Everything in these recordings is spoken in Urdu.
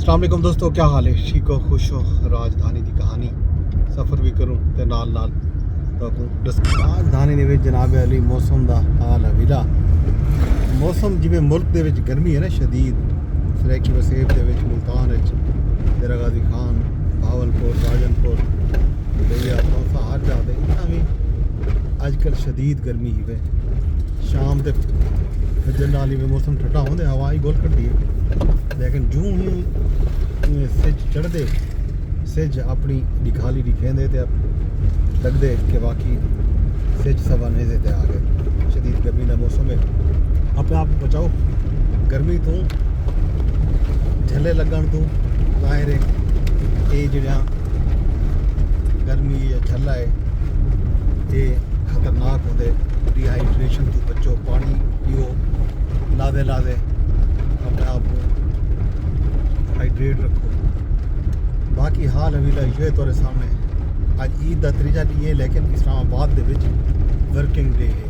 السلام علیکم دوستو، کیا حال ہے؟ ٹھیک ہو؟ خوش ہو؟ راجدھانی دی کہانی سفر بھی کروں تے نال نال راجدھانی دے وچ جناب علی موسم دا حال ہے ویلا موسم جویں ملک دے وچ گرمی ہے نا شدید، سریکی وسیب دے وچ، ملتان وچ، ڈیرہ غازی خان، بہاولپور، راجنپور، بلیا پونسا ہر جگہ تے اتنا بھی اج کل شدید گرمی ہی وے شام تے فجر نال ہی موسم ٹھنڈا ہوندے، ہوا ہی گول کھڑی ہے، لیکن جوں ہی سج چڑھتے سج اپنی دکھالی دکھیندے تے لگدے کہ واقعی سج سوا نیزے تے آ گئے۔ شدید گرمی کا موسم ہے، اپنے آپ کو بچاؤ گرمی تو، جھلے لگن تو۔ ظاہر ہے یہ جڑا گرمی یا جھلا ہے یہ خطرناک ہوندے، ڈی ہائیڈریشن تو بچو، پانی پیو لادے لادے اپنے آپ کو ہائیڈریٹ رکھو۔ باقی حال حویلا یہ تورے سامنے اج عید دا تیجا نہیں ہے، لیکن اسلام آباد دے وچ ورکنگ ڈے ہے۔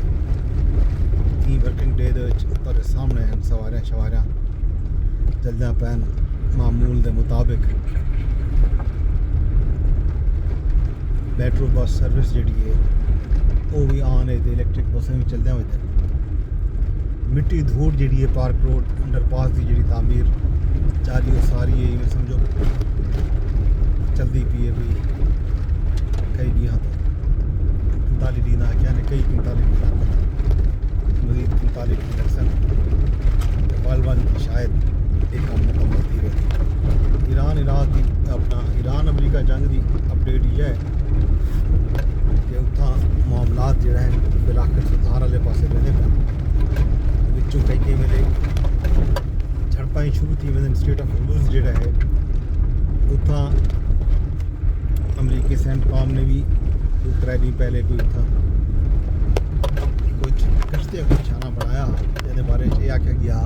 ورکنگ ڈے دے وچ تورے سامنے ہیں سواریاں شواریاں چلدیاں پین معمول دے مطابق۔ میٹرو بس سروس جڑی ہے وہ بھی آن ہے، الیکٹرک بسیں بھی چلدیاں ہوئے ہیں۔ مٹی دھوڑ جڑی ہے پارک روڈ انڈر پاس دی جڑی تعمیر جاری وہ ساری ہے، یہ سمجھو چلتی پی ہے بھی کئی ڈیاں تو 45 دن آ گیا نے، کئی 45 دن مزید 45 دن لگ سکتے بالوان کی شاید ایک کام مکمل تھی رہے۔ ایران عراق کی اپنا ایران امریکہ جنگ کی اپڈیٹ یہ ہے کہ اتنا معاملات جڑا ہے بلاخر سدھار والے پاسے رہنے پہ بچوں کئی میرے جھڑپاں شروع تھی میں اسٹیٹ آف ہارمز جڑا ہے اتنا امریکی سینٹ کام نے بھی 2-3 دن پہلے کوئی تھا کچھ کشتیاں کو نشانہ بنایا، جہاں بارے یہ آخیا گیا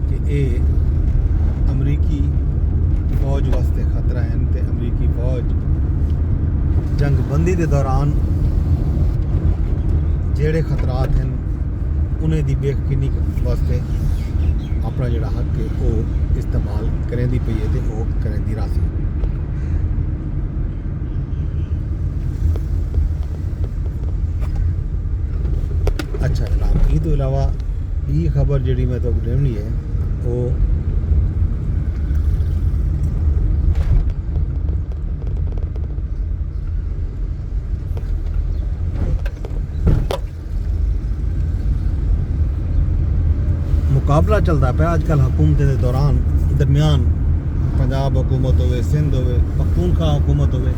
کہ یہ امریکی فوج واسطے خطرہ ہیں تے امریکی فوج جنگ بندی دے دوران جڑے خطرات ہیں انہیں دی بے یقینی واسطے اپنا جڑا حق ہے وہ استعمال کریں دی پئی ہے تے وہ کریں دی راضی۔ اچھا جناب، یہ تو علاوہ یہ خبر جڑی میں تو دیونی ہے وہ مقابلہ چلتا پیا اج کل حکومت کے دوران درمیان، پنجاب حکومت ہوئے، سندھ ہوئے، پختونخوا حکومت ہوئے،